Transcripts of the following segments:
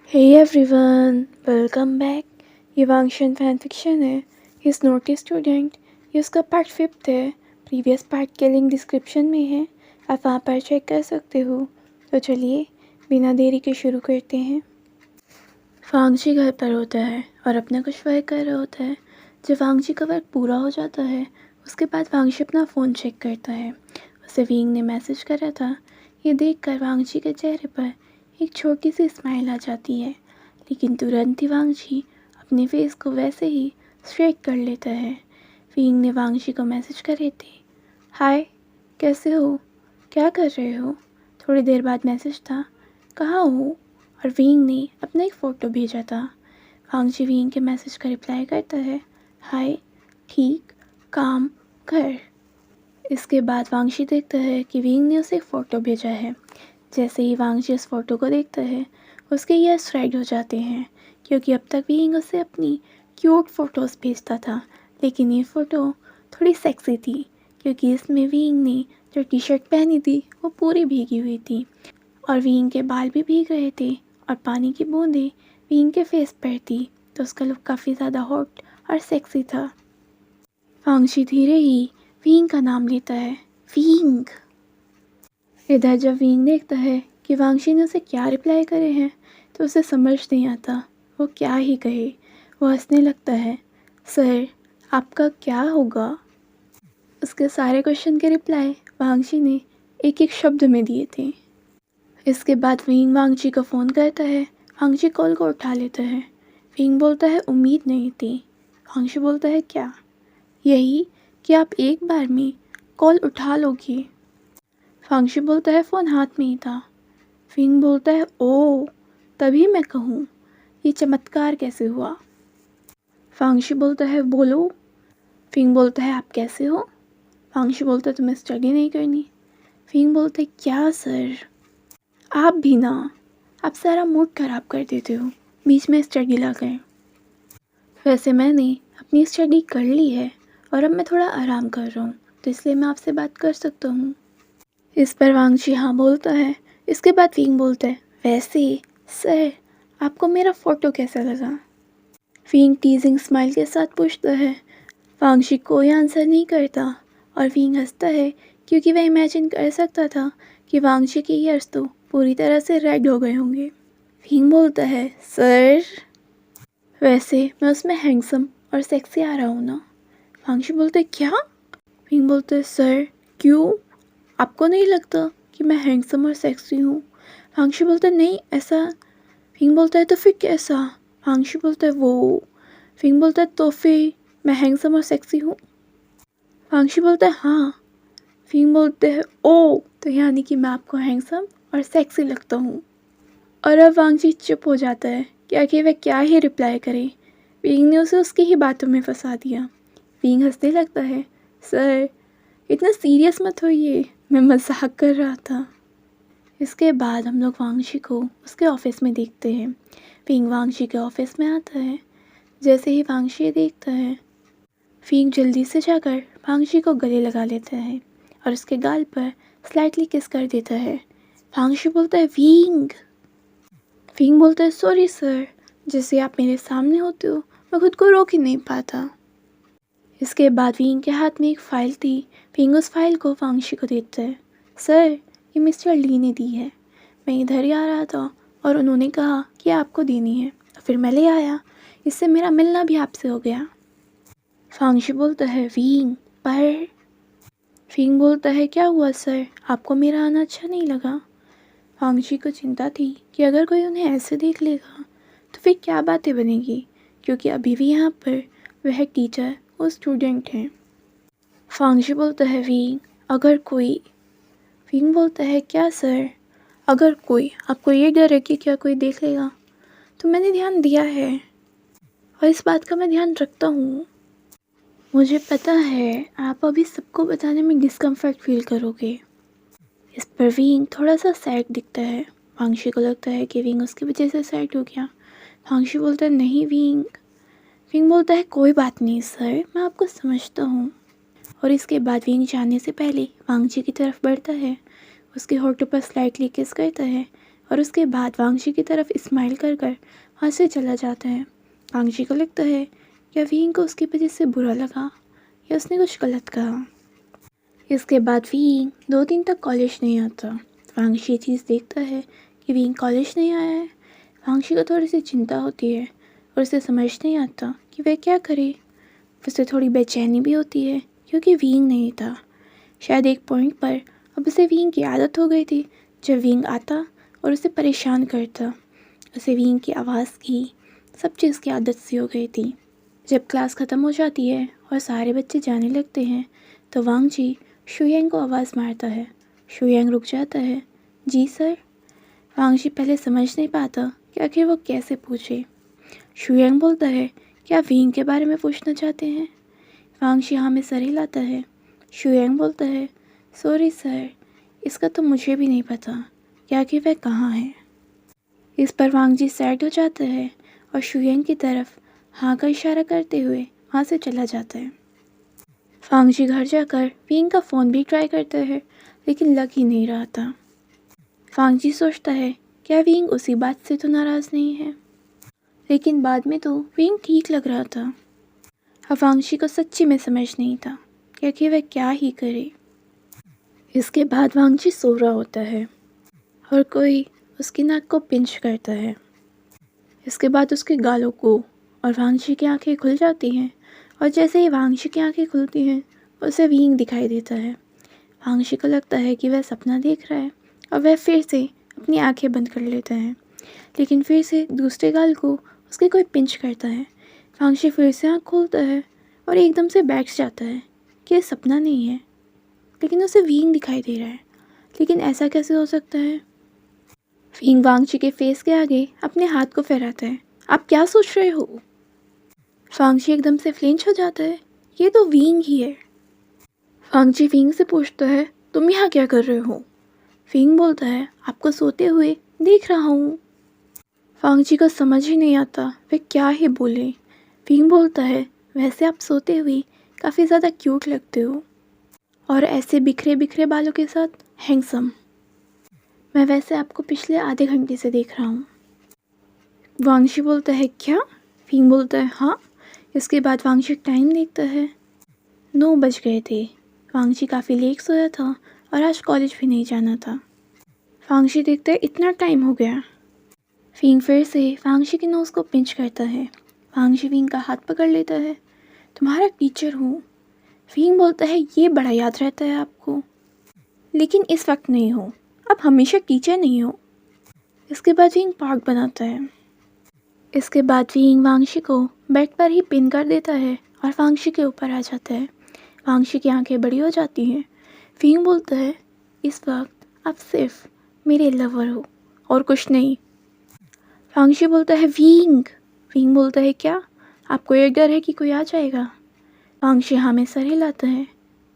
Hey everyone, welcome back. ये वांगशन fan fiction है। इस नोटिस स्टूडेंट, ये उसका पार्ट 5 है। प्रीवियस पार्ट के लिंक डिस्क्रिप्शन में है, आप वहाँ पर चेक कर सकते हो। तो चलिए बिना देरी के शुरू करते हैं। वांगजी घर पर होता है और अपना कुछ वर्क कर रहा होता है। जब वांगजी का वर्क पूरा हो जाता है उसके बाद वांगजी अपना फ़ोन चेक करता है। उसे विंग ने मैसेज करा था। ये देखकर वांगजी के चेहरे पर एक छोटी सी स्माइल आ जाती है, लेकिन तुरंत ही वांगजी अपने फेस को वैसे ही स्ट्रेट कर लेता है। विंग ने वांगजी को मैसेज करे थे, हाय कैसे हो, क्या कर रहे हो। थोड़ी देर बाद मैसेज था, कहाँ हो। और विंग ने अपना एक फ़ोटो भेजा था। वांगजी विंग के मैसेज का रिप्लाई करता है, हाय ठीक, काम, घर। इसके बाद वांगजी देखता है कि विंग ने उसे एक फ़ोटो भेजा है। जैसे ही वांगजी उस फ़ोटो को देखता है उसके ईयर्स रेड हो जाते हैं, क्योंकि अब तक विंग उसे अपनी क्यूट फ़ोटोज़ भेजता था, लेकिन ये फ़ोटो थोड़ी सेक्सी थी क्योंकि इसमें विंग ने जो टी शर्ट पहनी थी वो पूरी भीगी हुई थी और विंग के बाल भी भीग रहे थे और पानी की बूंदें विंग के फेस पर थी, तो उसका लुक काफ़ी ज़्यादा हॉट और सेक्सी था। वांगजी धीरे ही विंग का नाम लेता है, विंग। इधर जब विंग देखता है कि वांगजी ने उसे क्या रिप्लाई करे हैं तो उसे समझ नहीं आता वो क्या ही कहे। वो हंसने लगता है, सर आपका क्या होगा। उसके सारे क्वेश्चन के रिप्लाई वांगजी ने एक एक शब्द में दिए थे। इसके बाद विंग वांगजी को फ़ोन करता है। वांगजी कॉल को उठा लेता है। विंग बोलता है, उम्मीद नहीं थी। वांगजी बोलता है, क्या, यही कि आप एक बार में कॉल उठा लोगे। वांगजी बोलता है, फ़ोन हाथ में ही था। विंग बोलता है, ओ तभी मैं कहूँ ये चमत्कार कैसे हुआ। वांगजी बोलता है, बोलो। विंग बोलता है, आप कैसे हो। वांगजी बोलता है, तुम्हें स्टडी नहीं करनी। विंग बोलता है, क्या सर, आप भी ना, आप सारा मूड ख़राब कर देते हो बीच में स्टडी ला कर। वैसे मैंने अपनी स्टडी कर ली है और अब मैं थोड़ा आराम कर रहा हूँ, तो इसलिए मैं आपसे बात कर सकता हूँ। इस पर वांगजी हाँ बोलता है। इसके बाद विंग बोलता है, वैसे सर आपको मेरा फ़ोटो कैसा लगा। विंग टीजिंग स्माइल के साथ पूछता है। वांगजी कोई आंसर नहीं करता और विंग हंसता है क्योंकि वह इमेजिन कर सकता था कि वांगजी के ईयर्स तो पूरी तरह से रेड हो गए होंगे। विंग बोलता है, सर वैसे मैं उसमें हैंडसम और सेक्सी आ रहा हूँ ना। वांगजी बोलता है, क्या। विंग बोलता है, सर क्यों, आपको नहीं लगता कि मैं हैंडसम और सेक्सी हूँ। वांगजी बोलता है, नहीं ऐसा। विंग बोलता है, तो फिर कैसा। वांगजी बोलता है, वो। विंग बोलता है, तो फिर मैं हैंडसम और सेक्सी हूँ। वांगजी बोलता है, हाँ। विंग बोलते हैं, ओ तो यानी कि मैं आपको हैंडसम और सेक्सी लगता हूँ। और अब वांगजी चुप हो जाता है कि आखिर वह क्या ही रिप्लाई करे। विंग ने उसे उसकी ही बातों में फंसा दिया। विंग हंसने लगता है, सर इतना सीरियस मत होइए, मैं मजाक कर रहा था। इसके बाद हम लोग वांगजी को उसके ऑफिस में देखते हैं। विंग वांगजी के ऑफिस में आता है। जैसे ही वांगजी देखता है, विंग जल्दी से जाकर वांगजी को गले लगा लेता है और उसके गाल पर स्लाइटली किस कर देता है। वांगजी बोलता है, विंग। विंग बोलता है, सॉरी सर, जैसे आप मेरे सामने होते हो मैं खुद को रोक ही नहीं पाता। इसके बाद विंग के हाथ में एक फ़ाइल थी। विंग उस फाइल को वांगजी को देता है। सर ये मिस्टर ली ने दी है, मैं इधर ही आ रहा था और उन्होंने कहा कि आपको देनी है, तो फिर मैं ले आया, इससे मेरा मिलना भी आपसे हो गया। वांगजी बोलता है, विंग पर। विंग बोलता है, क्या हुआ सर, आपको मेरा आना अच्छा नहीं लगा। वांगजी को चिंता थी कि अगर कोई उन्हें ऐसे देख लेगा तो फिर क्या बातें बनेगी, क्योंकि अभी भी यहाँ पर वह टीचर और स्टूडेंट हैं। वांगजी बोलता है, विंग अगर कोई। विंग बोलता है, क्या सर, अगर कोई, आपको ये डर है कि क्या कोई देख लेगा, तो मैंने ध्यान दिया है और इस बात का मैं ध्यान रखता हूँ। मुझे पता है आप अभी सबको बताने में डिस्कम्फर्ट फील करोगे। इस पर विंग थोड़ा सा सैड दिखता है। वांगजी को लगता है कि विंग उसकी वजह से सैड हो गया। वांगजी बोलता है, नहीं विंग। विंग बोलता है, कोई बात नहीं सर, मैं आपको समझता हूँ। और इसके बाद विंग जाने से पहले वांगजी की तरफ बढ़ता है, उसके होठों पर स्लाइटली किस करता है। और उसके बाद वांगशी की तरफ स्माइल कर कर वहाँ से चला जाता है। वांगशी को लगता है या विंग को उसकी वजह से बुरा लगा या उसने कुछ गलत कहा। इसके बाद विंग 2 दिन तक कॉलेज नहीं आता। वांगशी ये चीज़ देखता है कि विंग कॉलेज नहीं आया है। वांगशी को थोड़ी सी चिंता होती है और उसे समझ नहीं आता कि वह क्या करे। उसे थोड़ी बेचैनी भी होती है क्योंकि विंग नहीं था। शायद एक पॉइंट पर अब उसे विंग की आदत हो गई थी। जब विंग आता और उसे परेशान करता, उसे विंग की आवाज़ की, सब चीज़ की आदत सी हो गई थी। जब क्लास ख़त्म हो जाती है और सारे बच्चे जाने लगते हैं तो वांगजी शुयांग को आवाज़ मारता है। शुयांग रुक जाता है। जी सर। वांगजी पहले समझ नहीं पाता कि आखिर वो कैसे पूछे। शुयांग बोलता है, क्या विंग के बारे में पूछना चाहते हैं? वांगजी हाँ में सर हिलाता है। शुयांग बोलता है, सॉरी सर, इसका तो मुझे भी नहीं पता कि आखिर वह कहाँ है। इस पर वांगजी सैड हो जाता है और शुयांग की तरफ हाँ का इशारा करते हुए वहाँ से चला जाता है। वांगजी घर जाकर विंग का फ़ोन भी ट्राई करता है लेकिन लग ही नहीं रहा था। वांगजी सोचता है क्या विंग उसी बात से तो नाराज़ नहीं है, लेकिन बाद में तो विंग ठीक लग रहा था। अब वांगजी को सच्ची में समझ नहीं था कि आखिर वह क्या ही करे। इसके बाद वांगजी सो रहा होता है और कोई उसकी नाक को पिंच करता है। इसके बाद उसके गालों को और वांगजी की आंखें खुल जाती हैं और जैसे ही वांगजी की आंखें खुलती हैं उसे विंग दिखाई देता है। वांगशी को लगता है कि वह सपना देख रहा है और वह फिर से अपनी आंखें बंद कर लेता है, लेकिन फिर से दूसरे गाल को उसके कोई पिंच करता है। वांगशी फिर से आँख खोलता है और एकदम से बैठ जाता है कि यह सपना नहीं है, लेकिन उसे विंग दिखाई दे रहा है। लेकिन ऐसा कैसे हो सकता है? विंग वांगशी के फेस के आगे अपने हाथ को फहराता है। आप क्या सोच रहे हो? वांगशी एकदम से फ्लिंच हो जाता है। ये तो विंग ही है। वांगजी विंग से पूछता है, तुम यहाँ क्या कर रहे हो? विंग बोलता है, आपको सोते हुए देख रहा हूँ। वांगजी को समझ ही नहीं आता वे क्या ही बोले। विंग बोलता है, वैसे आप सोते हुए काफ़ी ज़्यादा क्यूट लगते हो और ऐसे बिखरे बिखरे बालों के साथ हैंडसम। मैं वैसे आपको पिछले आधे घंटे से देख रहा हूँ। वांगजी बोलता है, क्या? विंग बोलता है, हाँ। इसके बाद वांगजी टाइम देखता है। 9 बज गए थे। वांगजी काफ़ी लेट सोया था और आज कॉलेज भी नहीं जाना था। वांगजी देखता है इतना टाइम हो गया। विंग फिर से वांगजी की नोज़ को पिंच करता है। वांगजी विंग का हाथ पकड़ लेता है। तुम्हारा टीचर हूँ। विंग बोलता है, ये बड़ा याद रहता है आपको, लेकिन इस वक्त नहीं हो। आप हमेशा टीचर नहीं हो। इसके बाद विंग पार्क बनाता है। इसके बाद विंग वांगशी को बेड पर ही पिन कर देता है और वांगशी के ऊपर आ जाता है। वांगशी की आंखें बड़ी हो जाती हैं। विंग बोलता है, इस वक्त आप सिर्फ मेरे लवर हो और कुछ नहीं। वांगशी बोलता है, विंग। विंग बोलता है, क्या? आपको ये डर है कि कोई आ जाएगा? वांगशी हाँ में सर हिलाता है।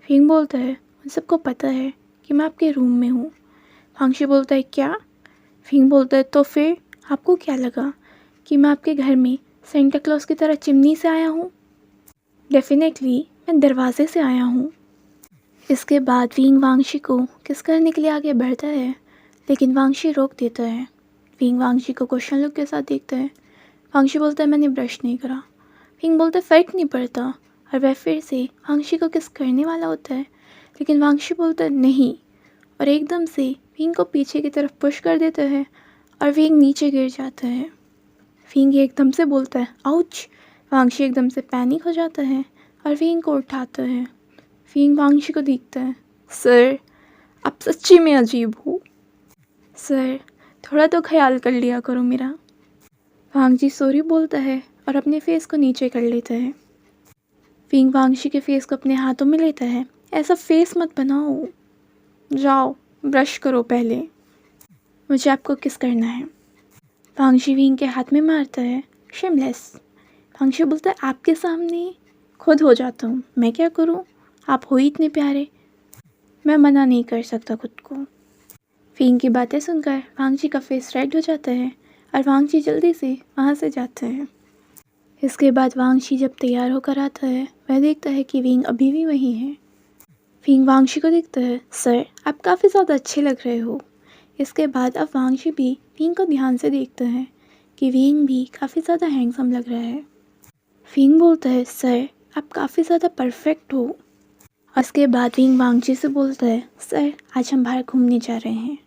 विंग बोलता है, उन सबको पता है कि मैं आपके रूम में हूँ। वांगशी बोलता है, क्या? विंग बोलता है, तो फिर आपको क्या लगा कि मैं आपके घर में सेंटा क्लॉज की तरह चिमनी से आया हूँ? डेफिनेटली मैं दरवाजे से आया हूँ। इसके बाद विंग वांगशी को किस करने के लिए आगे बढ़ता है, लेकिन वांगशी रोक देता है। विंग वांगशी को क्वेश्चन लुक के साथ देखता है। वांगशी बोलता है, मैंने ब्रश नहीं करा। विंग बोलता है, फ़र्क नहीं पड़ता, और वह फिर से वांगशी को किस करने वाला होता है, लेकिन वांगशी बोलता है नहीं, और एकदम से विंग को पीछे की तरफ पुश कर देता है और विंग नीचे गिर जाता है। विंग एकदम से बोलता है, आउच। वांगशी एकदम से पैनिक हो जाता है और विंग को उठाता है। विंग वांगशी को देखता है, सर आप सच्ची में अजीब हो। सर थोड़ा तो ख्याल कर लिया करो मेरा। वांगजी सॉरी बोलता है और अपने फेस को नीचे कर लेता है। विंग वांगशी के फेस को अपने हाथों में लेता है। ऐसा फेस मत बनाओ, जाओ ब्रश करो पहले, मुझे आपको किस करना है। वांगशी विंग के हाथ में मारता है, शेमलेस। वांगशी बोलता है, आपके सामने खुद हो जाता हूँ, मैं क्या करूँ, आप हो ही इतने प्यारे, मैं मना नहीं कर सकता खुद को। विंग की बातें सुनकर वांगजी का फेस रेड हो जाता है और वांगजी जल्दी से वहाँ से जाता है। इसके बाद वांगशी जब तैयार होकर आता है, वह देखता है कि विंग अभी भी वहीं है। विंग वांगशी को देखता है, सर आप काफ़ी ज़्यादा अच्छे लग रहे हो। इसके बाद अब वांगशी भी फिंग को ध्यान से देखता है कि फिंग भी काफ़ी ज़्यादा हैंडसम लग रहा है। फिंग बोलता है, सर आप काफ़ी ज़्यादा परफेक्ट हो। उसके बाद फिंग वांगशी से बोलता है, सर आज हम बाहर घूमने जा रहे हैं।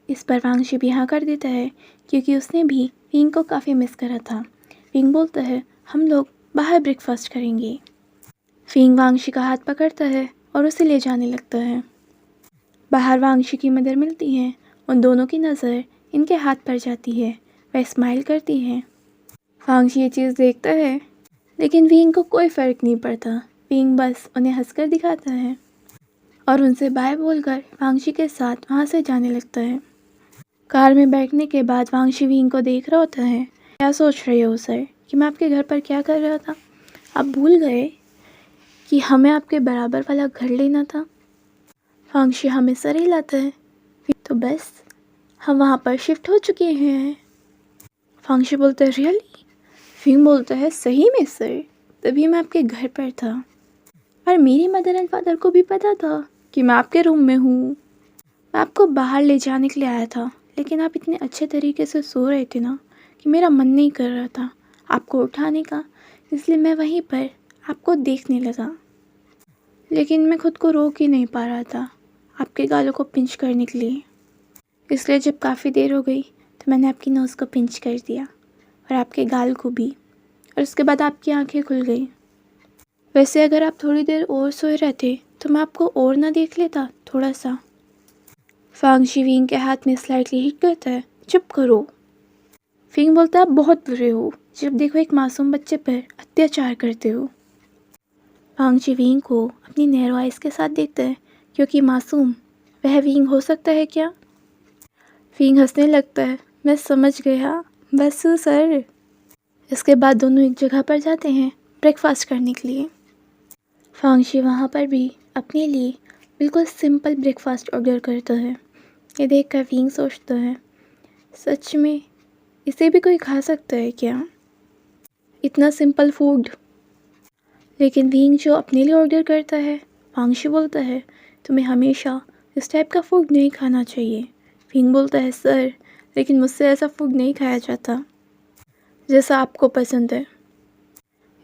इस पर वांगशी भी हाँ कर देता है क्योंकि उसने भी फिंग को काफ़ी मिस करा था। फिंग बोलता है, हम लोग बाहर ब्रेकफास्ट करेंगे। फिंग वांगशी का हाथ पकड़ता है और उसे ले जाने लगता है। बाहर वांगशी की मदर मिलती हैं। उन दोनों की नज़र इनके हाथ पर जाती है। वह स्माइल करती हैं। वांगशी ये चीज़ देखता है लेकिन फिंग को कोई फ़र्क नहीं पड़ता। फिंग बस उन्हें हंसकर दिखाता है और उनसे बाय बोलकर वांगशी के साथ वहाँ से जाने लगता है। कार में बैठने के बाद वांगशी फिंग को देख रहा होता है। क्या सोच रहे हो सर कि मैं आपके घर पर क्या कर रहा था? आप भूल गए कि हमें आपके बराबर वाला घर लेना था? वांगशी हमें सर हिलाता है। तो बस हम वहाँ पर शिफ्ट हो चुके हैं। वांगशी बोलता है, रियली? फिंग बोलता है, सही में सर, तभी मैं आपके घर पर था और मेरी मदर एंड फादर को भी पता था कि मैं आपके रूम में हूँ। मैं आपको बाहर ले जाने के लिए आया था लेकिन आप इतने अच्छे तरीके से सो रहे थे ना कि मेरा मन नहीं कर रहा था आपको उठाने का, इसलिए मैं वहीं पर आपको देखने लगा। लेकिन मैं खुद को रोक ही नहीं पा रहा था आपके गालों को पिंच करने के लिए, इसलिए जब काफ़ी देर हो गई तो मैंने आपकी नोज़ को पिंच कर दिया और आपके गाल को भी, और उसके बाद आपकी आंखें खुल गई। वैसे अगर आप थोड़ी देर और सोए रहते तो मैं आपको और ना देख लेता थोड़ा सा। वांगशी फिंग के हाथ में स्लाइटली हिट करता है, चुप करो। फिंग बोलता है, आप बहुत बुरे हो, जब देखो एक मासूम बच्चे पर अत्याचार करते हो। वांगशी फिंग को अपनी नैरो आइज के साथ देखता है क्योंकि मासूम वह फिंग हो सकता है क्या? फिंग हंसने लगता है, मैं समझ गया, बस सर। इसके बाद दोनों एक जगह पर जाते हैं ब्रेकफास्ट करने के लिए। वांगशी वहाँ पर भी अपने लिए बिल्कुल सिंपल ब्रेकफास्ट ऑर्डर करता है। ये देखकर फिंग सोचता है, सच में इसे भी कोई खा सकता है क्या, इतना सिंपल फूड? लेकिन फिंग जो अपने लिए ऑर्डर करता है, वांगशी बोलता है, तुम्हें हमेशा इस टाइप का फूड नहीं खाना चाहिए। फिंग बोलता है, सर लेकिन मुझसे ऐसा फूड नहीं खाया जाता जैसा आपको पसंद है।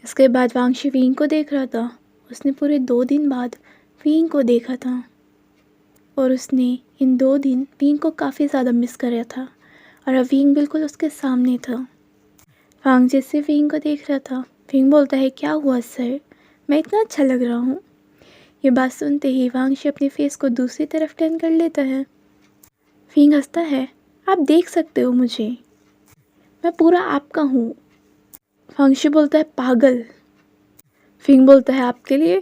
इसके बाद वांगशी फिंग को देख रहा था। उसने पूरे 2 दिन बाद फिंग को देखा था और उसने इन 2 दिन फिंग को काफ़ी ज़्यादा मिस करा था और अब फिंग बिल्कुल उसके सामने था। वांग जैसे फिंग को देख रहा था। फिंग बोलता है, क्या हुआ सर, मैं इतना अच्छा लग रहा हूँ? ये बात सुनते ही वांगशी अपने फेस को दूसरी तरफ टर्न कर लेता है। फिंग हंसता है, आप देख सकते हो मुझे, मैं पूरा आपका हूँ। वांगशी बोलता है, पागल। फिंग बोलता है, आपके लिए?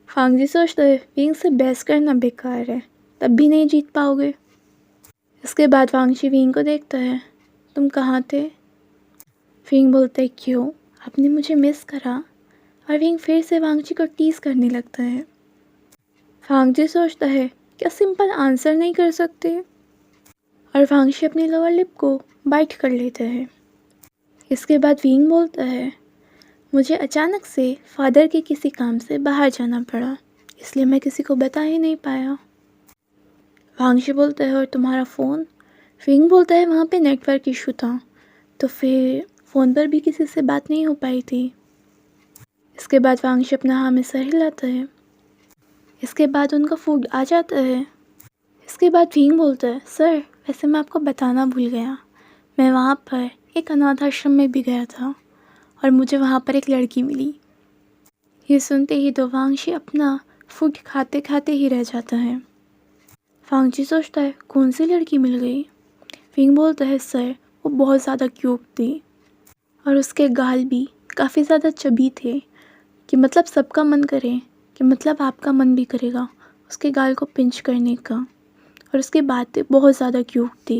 वांगजी सोचता है फिंग से बहस करना बेकार है, तब भी नहीं जीत पाओगे। इसके बाद वांगशी फिंग को देखता है, तुम कहाँ थे? फिंग बोलता है, क्यों, आपने मुझे मिस करा? और फिंग फिर से वांगजी को टीज करने लगता है। वांगजी सोचता है, क्या सिंपल आंसर नहीं कर सकते? और वांगशी अपनी लोअर लिप को बाइट कर लेता है। इसके बाद फिंग बोलता है, मुझे अचानक से फादर के किसी काम से बाहर जाना पड़ा, इसलिए मैं किसी को बता ही नहीं पाया। वांगशी बोलता है, और तुम्हारा फ़ोन? फिंग बोलता है, वहाँ पे नेटवर्क इशू था, तो फिर फ़ोन पर भी किसी से बात नहीं हो पाई थी। इसके बाद वांगशी अपना हाँ में सर हिलाता है। इसके बाद उनका फूड आ जाता है। इसके बाद फिंग बोलता है, सर वैसे मैं आपको बताना भूल गया, मैं वहाँ पर एक अनाथ आश्रम में भी गया था और मुझे वहाँ पर एक लड़की मिली। ये सुनते ही तो वांगशी अपना फूड खाते खाते ही रह जाता है। वांगशी सोचता है, कौन सी लड़की मिल गई? फिंग बोलता है, सर वो बहुत ज़्यादा क्यूट थी और उसके गाल भी काफ़ी ज़्यादा चबी थे कि मतलब सबका मन करे कि मतलब आपका मन भी करेगा उसके गाल को पिंच करने का, और उसकी बातें बहुत ज़्यादा क्यूट थी।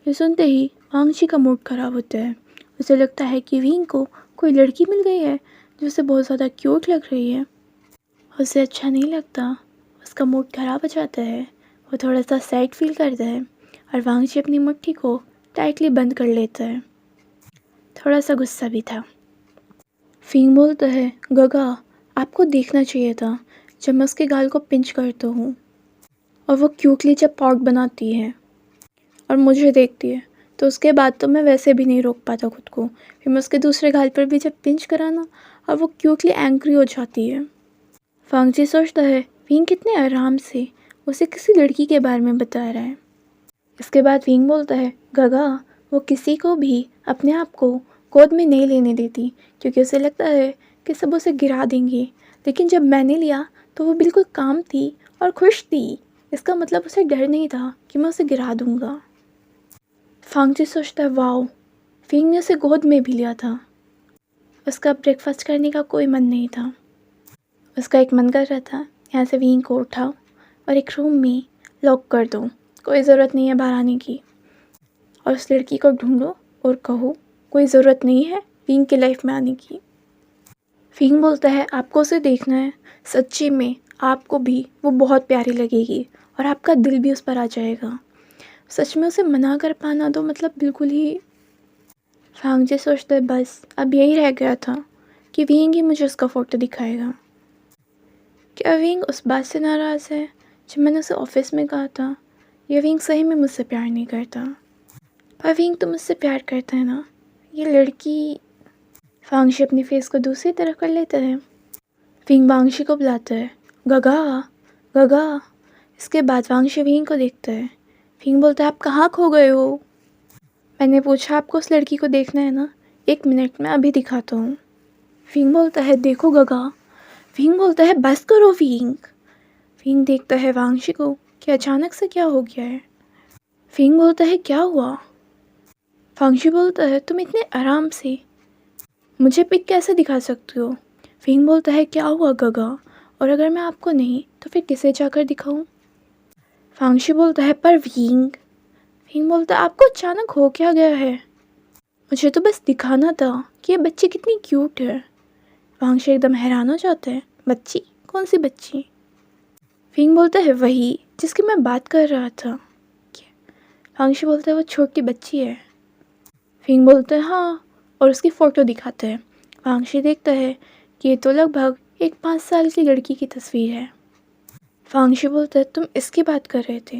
ये सुनते ही वांगशी का मूड ख़राब होता है। उसे लगता है कि फिंग को कोई लड़की मिल गई है जो उसे बहुत ज़्यादा क्यूट लग रही है। उसे अच्छा नहीं लगता, उसका मूड ख़राब हो जाता है। वो थोड़ा सा सैड फील करता है और वांगशी अपनी मुट्ठी को टाइटली बंद कर लेता है। थोड़ा सा गुस्सा भी था। फिंग बोलता है, गगा आपको देखना चाहिए था जब मैं उसके गाल को पिंच करता हूँ। और वो क्यूटली जब पॉट बनाती है और मुझे देखती है तो उसके बाद तो मैं वैसे भी नहीं रोक पाता खुद को। फिर मैं उसके दूसरे गाल पर भी जब पिंच करा ना और वो क्यूटली एंग्री हो जाती है। फांगजी सोचता है विंग कितने आराम से उसे किसी लड़की के बारे में बता रहा है। इसके बाद विंग बोलता है गगा वो किसी को भी अपने आप को गोद में नहीं लेने देती क्योंकि उसे लगता है कि सब उसे गिरा देंगे, लेकिन जब मैंने लिया तो वो बिल्कुल काम थी और खुश थी। इसका मतलब उसे डर नहीं था कि मैं उसे गिरा दूंगा। फांगजी सोचता है वाओ, विंग ने उसे गोद में भी लिया था। उसका ब्रेकफास्ट करने का कोई मन नहीं था। उसका एक मन कर रहा था यहाँ से विंग को उठाओ और एक रूम में लॉक कर दो, कोई ज़रूरत नहीं है बाहर आने की, और उस लड़की को ढूंढो और कहो कोई ज़रूरत नहीं है विंग की लाइफ में आने की। विंग बोलता है आपको उसे देखना है, सच्ची में आपको भी वो बहुत प्यारी लगेगी और आपका दिल भी उस पर आ जाएगा। सच में उसे मना कर पाना तो मतलब बिल्कुल ही। फांगजी सोचता है बस अब यही रह गया था कि विंग ही मुझे उसका फ़ोटो दिखाएगा। क्या विंग उस बात से नाराज़ है जब मैंने उसे ऑफिस में कहा था, या विंग सही में मुझसे प्यार नहीं करता? पर विंग तो मुझसे प्यार करता है ना, ये लड़की। वांगशी अपनी फेस को दूसरी तरफ कर लेता है। विंग वांगशी को बुलाता है गगा गगा। इसके बाद वांगशी विंग को देखता है। विंग बोलता है आप कहाँ खो गए हो? मैंने पूछा आपको उस लड़की को देखना है ना, 1 मिनट में अभी दिखाता हूँ। विंग बोलता है देखो गगा। विंग बोलता है बस करो विंग। विंग देखता है वांगशी को कि अचानक से क्या हो गया है। विंग बोलता है क्या हुआ? वांगशी बोलता है तुम इतने आराम से मुझे पिक कैसे दिखा सकती हो? विंग बोलता है क्या हुआ गगा, और अगर मैं आपको नहीं तो फिर किसे जाकर दिखाऊं? वांगशी बोलता है पर विंग। विंग बोलता है आपको अचानक हो क्या गया है? मुझे तो बस दिखाना था कि ये बच्ची कितनी क्यूट है। वांगशी एकदम हैरान हो जाता है बच्ची? कौन सी बच्ची? विंग बोलता है वही जिसकी मैं बात कर रहा था। वांगशी बोलता है वो छोटी बच्ची है। विंग बोलता है हाँ, और उसकी फ़ोटो दिखाता है। वांगशी देखता है कि ये तो लगभग एक 5 साल की लड़की की तस्वीर है। वांगशी बोलता है तुम इसकी बात कर रहे थे?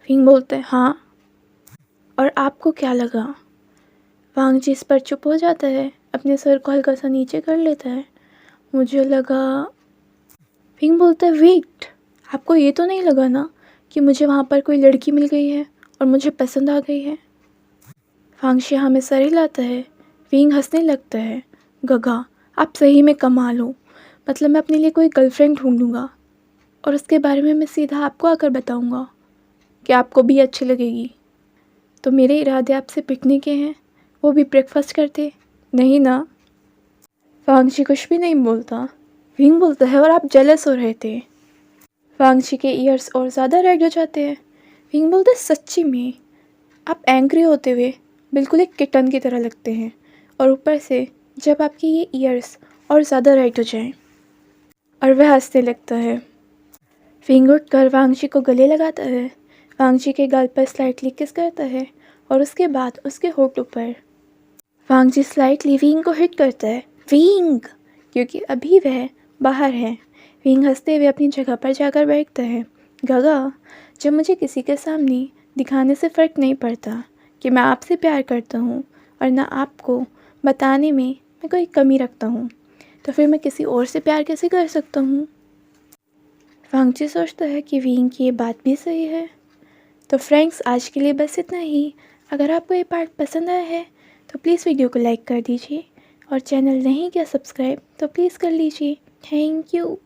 विंग बोलता है हाँ, और आपको क्या लगा? वांगजी इस पर चुप हो जाता है, अपने सर को हल्का सा नीचे कर लेता है। मुझे लगा। विंग बोलता है वेट, आपको ये तो नहीं लगा ना कि मुझे वहाँ पर कोई लड़की मिल गई है और मुझे पसंद आ गई है? वांगशी हमें सर हिलाता है। विंग हंसने लगता है गगा आप सही में कमाल हो, मतलब मैं अपने लिए कोई गर्लफ्रेंड ढूंढूंगा और उसके बारे में मैं सीधा आपको आकर बताऊंगा कि आपको भी अच्छी लगेगी। तो मेरे इरादे आपसे पिटने के हैं, वो भी ब्रेकफास्ट करते नहीं ना? वांगशी कुछ भी नहीं बोलता। विंग बोलता है और आप जेलस हो रहे थे? वांगशी के ईयर्स और ज़्यादा रेड हो जाते हैं। विंग बोलता है सच्ची में आप एंग्री होते हुए बिल्कुल एक किटन की तरह लगते हैं, और ऊपर से जब आपके ये ईयर्स और ज़्यादा रेड हो जाएं। और वह हंसने लगता है। विंग उठकर वांगशी को गले लगाता है, वांगशी के गाल पर स्लाइटली किस करता है और उसके बाद उसके होठों पर। वांगजी स्लाइटली विंग को हिट करता है विंग, क्योंकि अभी वह बाहर है। विंग हंसते हुए अपनी जगह पर जाकर बैठता है। गगा जब मुझे किसी के सामने दिखाने से फ़र्क नहीं पड़ता कि मैं आपसे प्यार करता हूँ और ना आपको बताने में मैं कोई कमी रखता हूँ, तो फिर मैं किसी और से प्यार कैसे कर सकता हूँ? वांगजी सोचता है कि विंग की ये बात भी सही है। तो फ्रेंड्स आज के लिए बस इतना ही। अगर आपको ये पार्ट पसंद आया है तो प्लीज़ वीडियो को लाइक कर दीजिए, और चैनल नहीं किया सब्सक्राइब तो प्लीज़ कर लीजिए। Thank you.